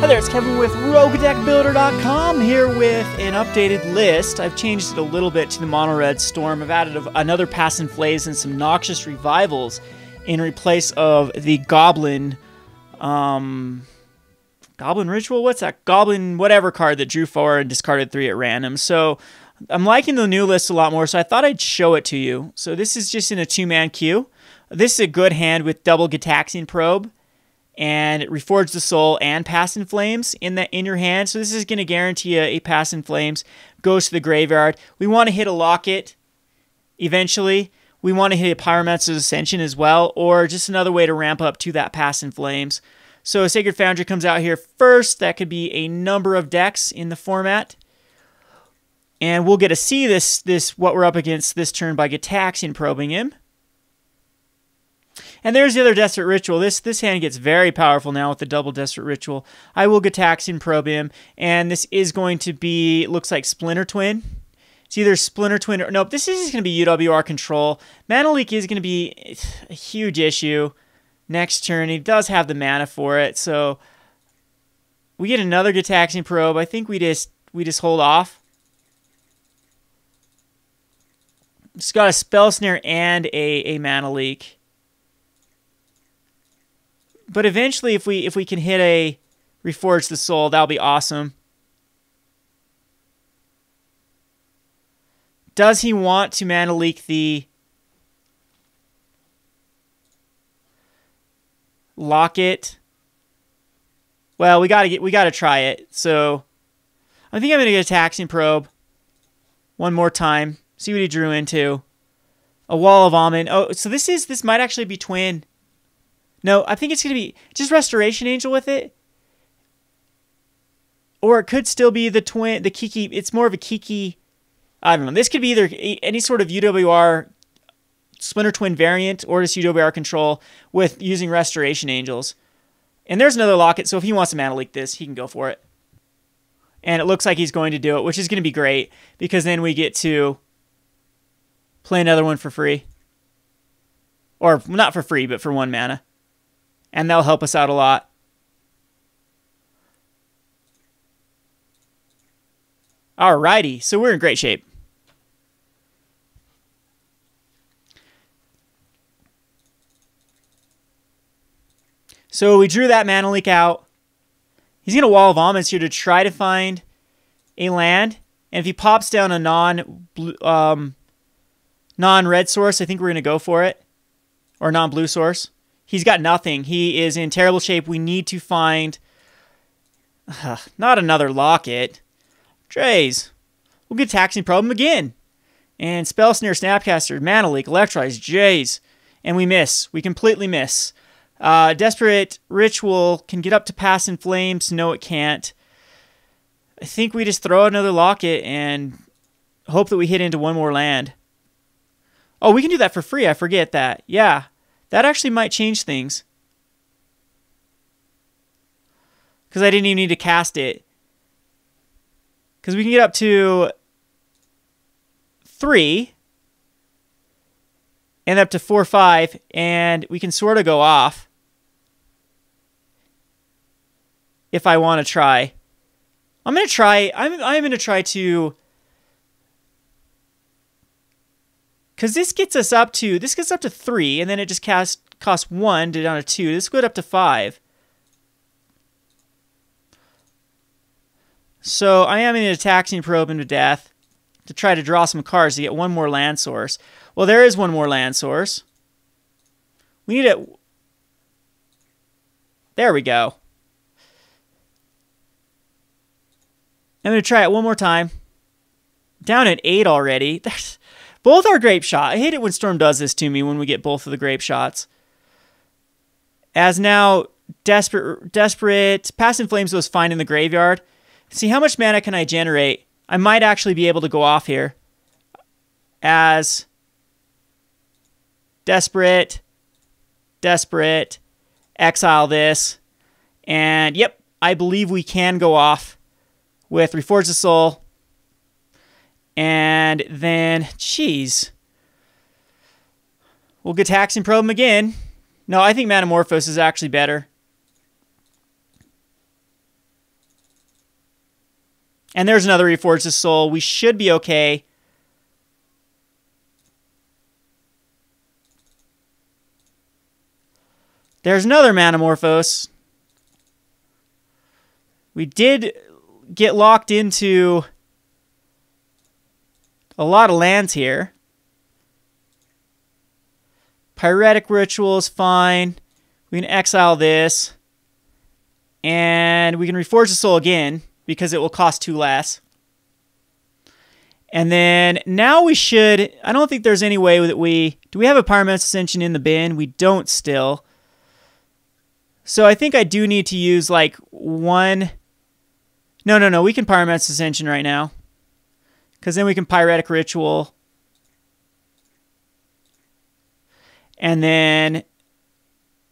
Hi there, it's Kevin with Roguedeckbuilder.com here with an updated list. I've changed it a little bit to the Monored Storm. I've added another Pass and Flays and some Noxious Revivals in replace of the Goblin, Goblin Ritual? What's that? Goblin whatever card that drew 4 and discarded 3 at random. So I'm liking the new list a lot more, so I thought I'd show it to you. So this is just in a 2-man queue. This is a good hand with double Gitaxian Probe, and it Reforge the Soul and Pass in Flames in your hand. So this is going to guarantee a Pass in Flames goes to the graveyard. We want to hit a Locket eventually. We want to hit a Pyromancer's Ascension as well, or just another way to ramp up to that Pass in Flames. So a Sacred Foundry comes out here first. That could be a number of decks in the format. And we'll get to see what we're up against this turn by Gitaxian probing him. And there's the other Desperate Ritual. This hand gets very powerful now with the double Desperate Ritual. I will Gitaxian probe him, and this is going to be, looks like Splinter Twin. It's either Splinter Twin or, nope, this is going to be UWR control. Mana Leak is going to be a huge issue next turn. He does have the mana for it, so we get another Gitaxian probe. I think we just hold off. It's got a Spell Snare and a Mana Leak. But eventually, if we can hit a Reforge the Soul, that'll be awesome. Does he want to Mana Leak the Locket? Well, we gotta try it. So I think I'm gonna get a Gitaxian Probe one more time. See what he drew into. A Wall of Vomit. Oh, so this might actually be twin. No, I think it's going to be just Restoration Angel with it. Or it could still be the twin, the Kiki. It's more of a Kiki. I don't know. This could be either any sort of UWR Splinter Twin variant or just UWR control with using Restoration Angels. And there's another Locket, so if he wants to Mana Leak this, he can go for it. And it looks like he's going to do it, which is going to be great because then we get to play another one for free. Or not for free, but for 1 mana. And that'll help us out a lot. Alrighty, so we're in great shape. So we drew that Mana Leak out. He's going to Wall of Vomits here to try to find a land. And if he pops down a non-red source, I think we're going to go for it. Or non-blue source. He's got nothing. He is in terrible shape. We need to find... not another Locket. Trays. We'll get Gitaxian Probe him again. And Spell Snare, Snapcaster, Mana Leak, Electrise, Jays. And we miss. We completely miss. Desperate Ritual can get up to Pass in Flames. No, it can't. I think we just throw another Locket and hope that we hit into one more land. Oh, we can do that for free. I forget that. Yeah. That actually might change things. Because I didn't even need to cast it. Because we can get up to 3. And up to 4, 5. And we can sort of go off. If I want to try. I'm going to try. I'm going to try to... Because this gets up to 3, and then it just costs 1 to down to 2. This goes up to 5. So I am going to Gitaxian Probe him to death to try to draw some cards to get one more land source. Well, there is one more land source. We need it. There we go. I'm going to try it one more time. Down at 8 already. Both are grape shot. I hate it when Storm does this to me when we get both of the grape shots. As now, Desperate Pass in Flames goes fine in the graveyard. See, how much mana can I generate? I might actually be able to go off here. As Desperate, exile this. And, yep, I believe we can go off with Reforge the Soul. And then, jeez. We'll Gitaxian Probe him again. No, I think Metamorphose is actually better. And there's another Reforge the Soul. We should be okay. There's another Manamorphose. We did get locked into a lot of lands here. Pyretic Ritual is fine. We can exile this. And we can Reforge the Soul again, because it will cost 2 less. And then now we should... I don't think there's any way that we... Do we have a Pyromancer's Ascension in the bin? We don't still. So I think I do need to use like one... No. We can Pyromancer's Ascension right now. Because then we can Pyretic Ritual. And then...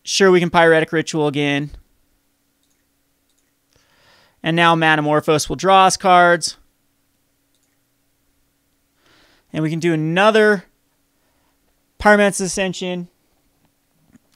Sure, we can Pyretic Ritual again. And now Manamorphose will draw us cards. And we can do another Pyromancer's Ascension.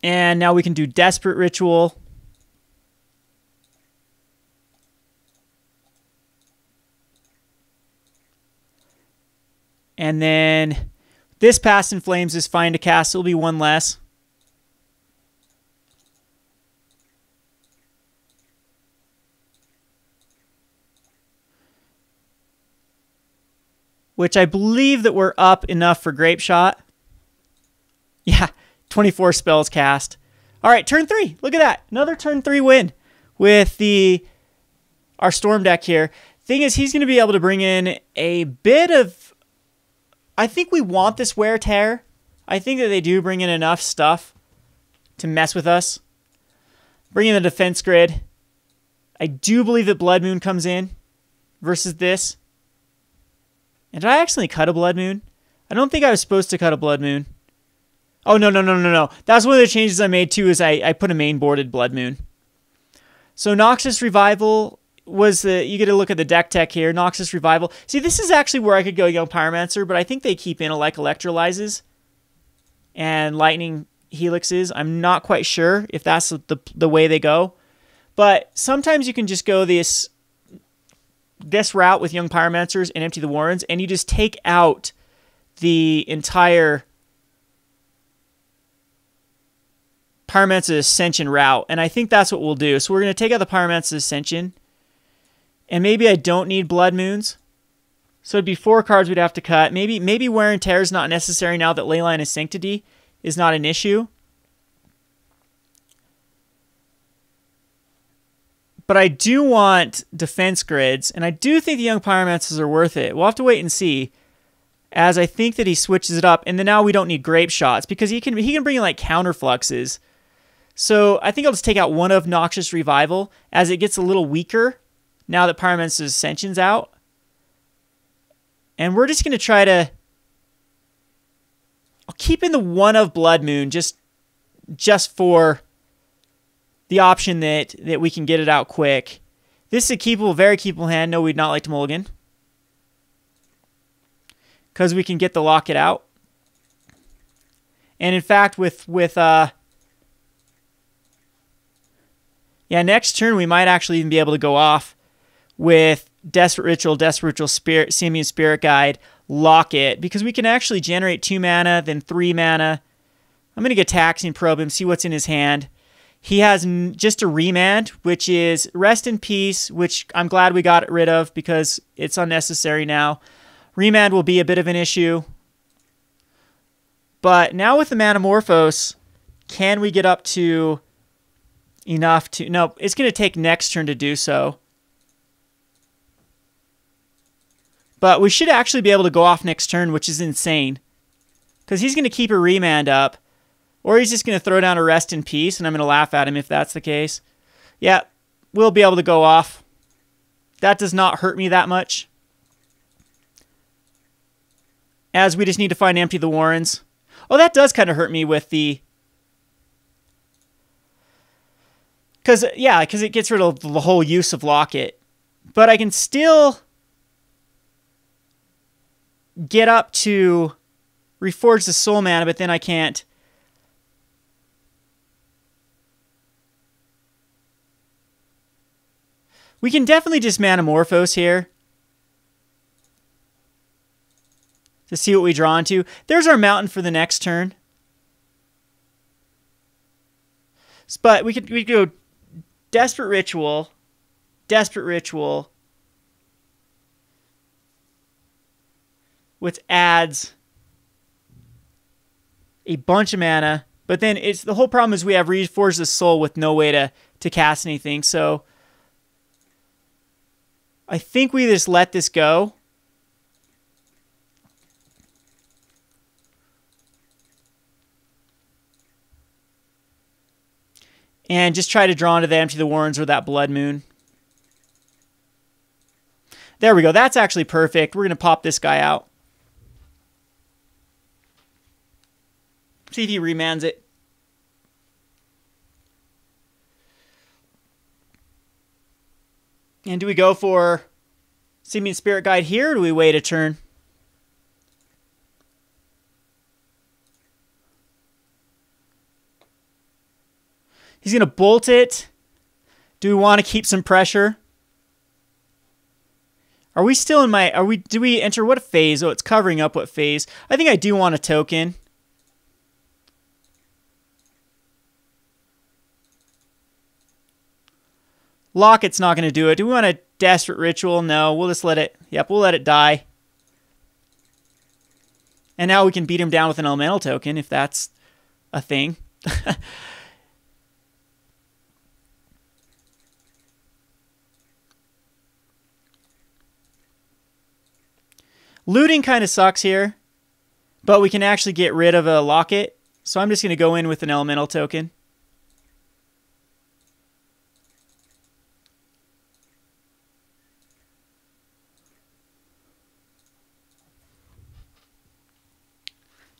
And now we can do Desperate Ritual. And then this Past in Flames is fine to cast. It'll be 1 less. Which I believe that we're up enough for Grape Shot. Yeah, 24 spells cast. All right, turn 3. Look at that. Another turn 3 win with our Storm deck here. Thing is, he's going to be able to bring in a bit of... I think we want this Wear Tear. I think that they do bring in enough stuff to mess with us. Bring in the Defense Grid. I do believe that Blood Moon comes in versus this. And did I actually cut a Blood Moon? I don't think I was supposed to cut a Blood Moon. Oh, no. That's one of the changes I made, too, is I put a main-boarded Blood Moon. So Noxus Revival was the... You get to look at the deck tech here. Noxus Revival. See, this is actually where I could go Young Pyromancer, but I think they keep in like Electrolyzes and Lightning Helixes. I'm not quite sure if that's the way they go. But sometimes you can just go this route with Young Pyromancers and empty the Warrens, and you just take out the entire Pyromancer's Ascension route, and I think that's what we'll do. So we're going to take out the Pyromancer's Ascension, and maybe I don't need Blood Moons. So it'd be 4 cards we'd have to cut. Maybe Wear and Tear is not necessary now that Leyline of Sanctity is not an issue. But I do want Defense Grids, and I do think the Young Pyromancers are worth it. We'll have to wait and see, as I think that he switches it up. And then now we don't need Grape Shots, because he can bring in like Counterfluxes. So I think I'll just take out one of Noxious Revival, as it gets a little weaker now that Pyromancer's Ascension's out. And we're just going to try to... I'll keep in the one of Blood Moon, just for... the option that we can get it out quick. This is a keepable, very keepable hand. No, we'd not like to mulligan. Because we can get the locket out. And in fact, next turn we might actually even be able to go off with Desperate Ritual, Spirit, Simian Spirit Guide, Locket, because we can actually generate 2 mana, then 3 mana. I'm going to get Taxing Probe him, see what's in his hand. He has just a Remand, which is Rest in Peace, which I'm glad we got rid of because it's unnecessary now. Remand will be a bit of an issue. But now with the Manamorphose, can we get up to enough to... No, it's going to take next turn to do so. But we should actually be able to go off next turn, which is insane. Because he's going to keep a Remand up. Or he's just going to throw down a Rest in Peace, and I'm going to laugh at him if that's the case. Yeah, we'll be able to go off. That does not hurt me that much. As we just need to find Empty the Warrens. Oh, that does kind of hurt me with the... Because it gets rid of the whole use of Locket. But I can still get up to Reforge the Soul Mana, but then I can't... We can definitely just Manamorphose here. to see what we draw into. There's our mountain for the next turn. But we could go Desperate Ritual, which adds a bunch of mana. But then it's the whole problem is we have Reforge the Soul with no way to cast anything. So I think we just let this go. And just try to draw into the Empty the Warrens or that Blood Moon. There we go. That's actually perfect. We're going to pop this guy out. See if he remands it. And do we go for Simian Spirit Guide here, or do we wait a turn? He's going to bolt it. Do we want to keep some pressure? Are we still in my... Do we enter what phase? Oh, it's covering up what phase. I think I do want a token. Locket's not going to do it. Do we want a Desperate Ritual? No, we'll just let it... Yep, we'll let it die. And now we can beat him down with an Elemental token, if that's a thing. Looting kind of sucks here, but we can actually get rid of a Locket. So I'm just going to go in with an Elemental token.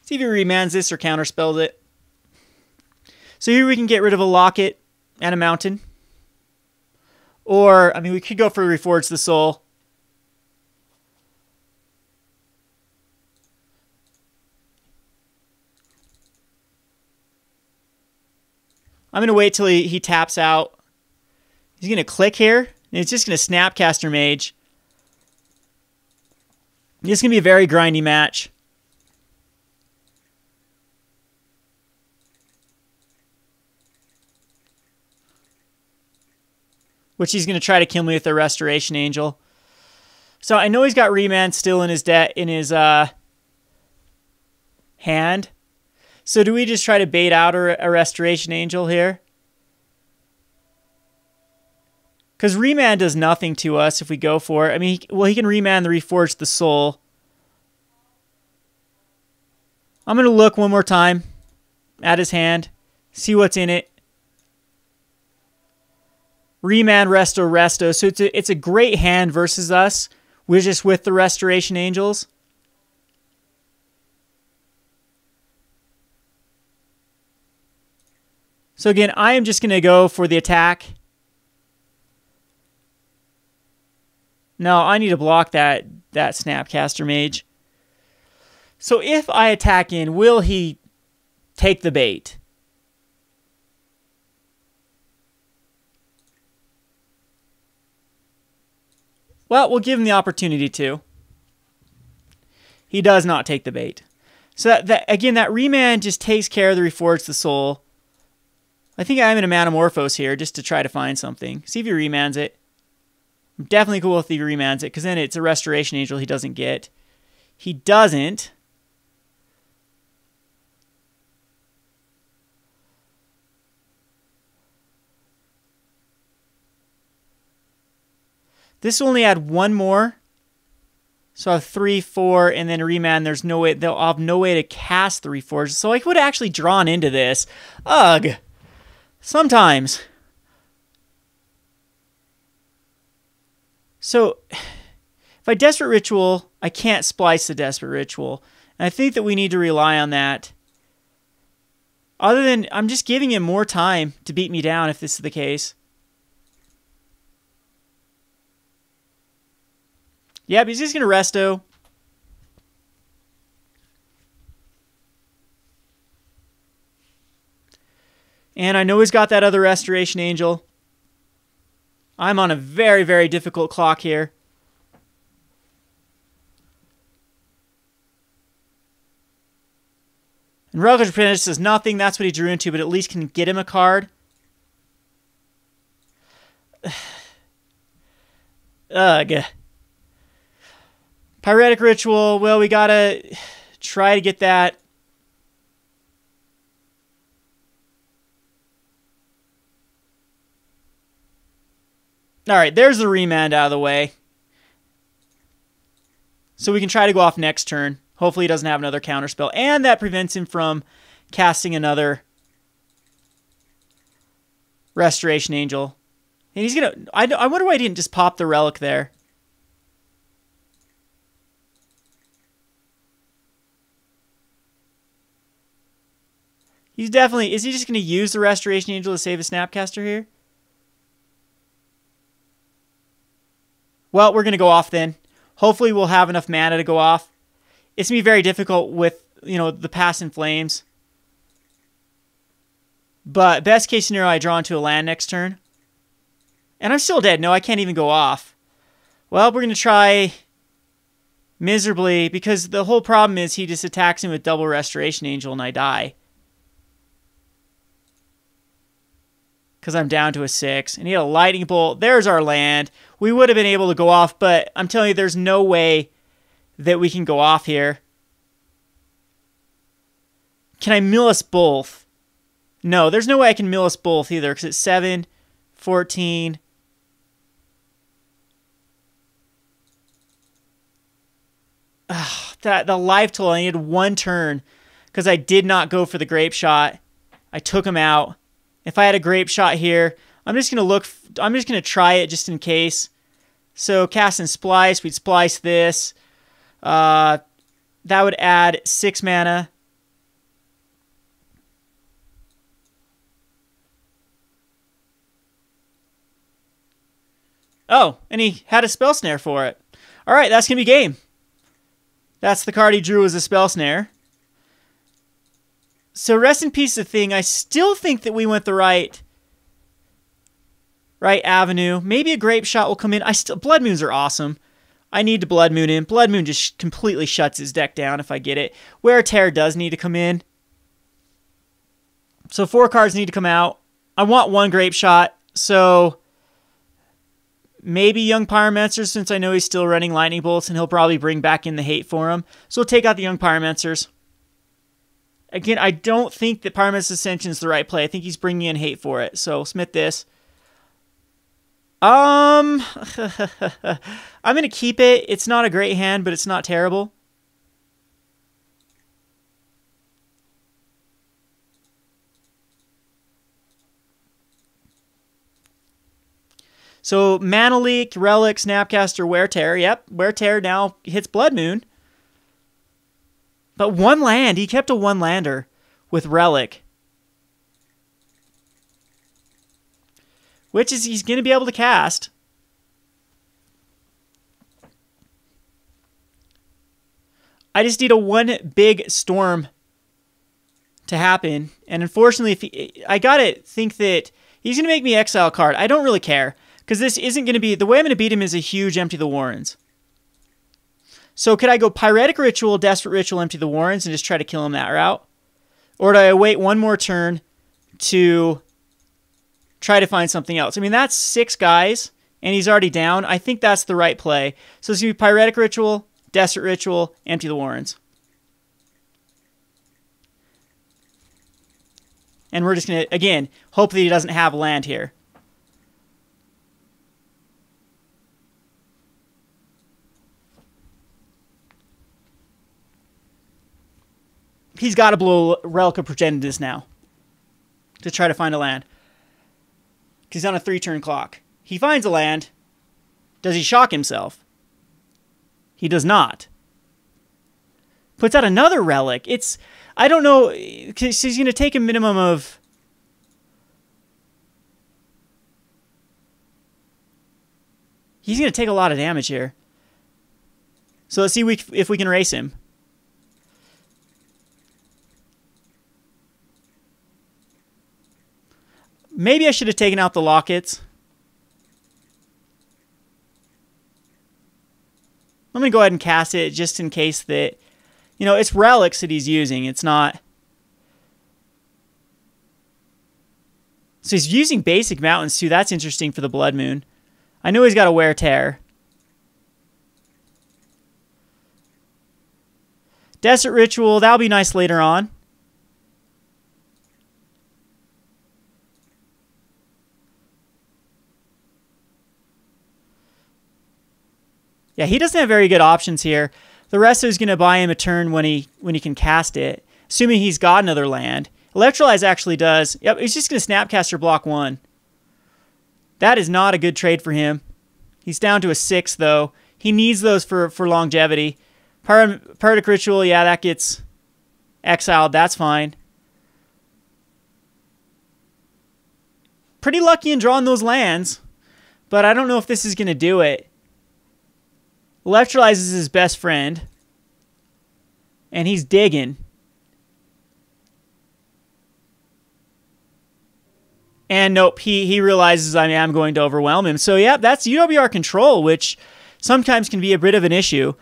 See if he remands this or counterspells it. So here we can get rid of a Locket and a Mountain. Or, I mean, we could go for Reforge the Soul. I'm going to wait till he taps out. He's going to click here. And he's just going to Snapcaster Mage. This is going to be a very grindy match. Which he's going to try to kill me with a Restoration Angel. So I know he's got Remand still in his hand. So do we just try to bait out a Restoration Angel here? Because Remand does nothing to us if we go for it. I mean, he can Remand the Reforge the Soul. I'm going to look one more time at his hand. See what's in it. Remand, Resto. So it's a great hand versus us. We're just with the Restoration Angels. So again, I am just going to go for the attack. No, I need to block that Snapcaster Mage. So if I attack in, will he take the bait? Well, we'll give him the opportunity to. He does not take the bait. So again, that Remand just takes care of the Reforge the Soul. I think I'm in a Manamorphose here just to try to find something. See if he remands it. I'm definitely cool if he remands it, because then it's a Restoration Angel he doesn't get. He doesn't. This will only add one more. So I have 3, 4, and then Remand. There's no way, they'll have no way to cast the Reforge. So I would have actually drawn into this. Ugh. Sometimes. So, if I Desperate Ritual, I can't splice the Desperate Ritual. And I think that we need to rely on that. Other than, I'm just giving him more time to beat me down if this is the case. Yep, he's just going to Resto. And I know he's got that other Restoration Angel. I'm on a very, very difficult clock here. And Relic Apprentice does nothing. That's what he drew into, but at least can get him a card. Ugh. Pyretic Ritual. Well, we gotta try to get that. Alright, there's the remand out of the way. So we can try to go off next turn. Hopefully he doesn't have another counterspell. And that prevents him from casting another Restoration Angel. And he's going to... I wonder why he didn't just pop the Relic there. He's definitely... Is he just going to use the Restoration Angel to save a Snapcaster here? Well, we're going to go off then. Hopefully we'll have enough mana to go off. It's going to be very difficult with, the Pass in Flames. But best case scenario, I draw into a land next turn. And I'm still dead. No, I can't even go off. Well, we're going to try miserably, because the whole problem is he just attacks him with double Restoration Angel and I die. Because I'm down to a 6. And he had a Lightning Bolt. There's our land. We would have been able to go off, but I'm telling you, there's no way that we can go off here. Can I mill us both? No, there's no way I can mill us both either, because it's 7, 14. The life total, I needed one turn because I did not go for the Grape Shot. I took him out. If I had a Grape Shot here, I'm just going to try it just in case. So cast and Splice, we'd splice this. That would add 6 mana. Oh, and he had a Spell Snare for it. All right, that's going to be game. That's the card he drew as a Spell Snare. So rest in peace, the thing. I still think that we went the right avenue. Maybe a Grape Shot will come in. Blood Moons are awesome. I need to Blood Moon in. Blood Moon just completely shuts his deck down if I get it. Wear Tear does need to come in. So 4 cards need to come out. I want 1 Grape Shot. So maybe Young Pyromancer, since I know he's still running Lightning Bolts, and he'll probably bring back in the hate for him. So we'll take out the Young Pyromancers. Again, I don't think that Pyromancer's Ascension is the right play. I think he's bringing in hate for it. So Smith this. I'm going to keep it. It's not a great hand, but it's not terrible. So Mana Leak, Relic, Snapcaster, Wear Tear. Yep, Wear Tear now hits Blood Moon. But 1 land. He kept a 1-lander with Relic. Which is he's going to be able to cast. I just need a 1 big storm to happen. And unfortunately, I got to think that he's going to make me exile a card. I don't really care. Because this isn't going to be... The way I'm going to beat him is a huge Empty the Warrens. So could I go Pyretic Ritual, Desperate Ritual, Empty the Warrens, and just try to kill him that route? Or do I wait 1 more turn to try to find something else? I mean, that's 6 guys, and he's already down. I think that's the right play. So it's going to be Pyretic Ritual, Desperate Ritual, Empty the Warrens. And we're just going to, again, hope that he doesn't have land here. He's got to blow Relic of Progenitus now to try to find a land. He's on a 3-turn clock. He finds a land. Does he shock himself? He does not. Puts out another Relic. I don't know, because he's going to take a minimum of... He's going to take a lot of damage here. So let's see if we can race him. Maybe I should have taken out the lockets. I'm going to go ahead and cast it just in case that... it's relics that he's using. It's not... So he's using basic mountains too. That's interesting for the Blood Moon. I know he's got a wear tear. Desert Ritual, that'll be nice later on. Yeah, he doesn't have very good options here. The rest is going to buy him a turn when he can cast it, assuming he's got another land. Electrolyze actually does. Yep, he's just going to Snapcaster block 1. That is not a good trade for him. He's down to a 6, though. He needs those for longevity. Parodic Ritual, yeah, that gets exiled. That's fine. Pretty lucky in drawing those lands, but I don't know if this is going to do it. Electrolyze is his best friend, and he's digging. And nope, he realizes I am going to overwhelm him. So yeah, that's UWR control, which sometimes can be a bit of an issue.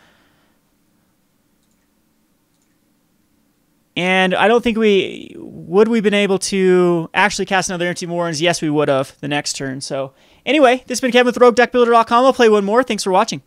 And I don't think we've been able to actually cast another Empty Moorings. Yes, we would have the next turn. So anyway, this has been Kevin with Roguedeckbuilder.com. I'll play one more. Thanks for watching.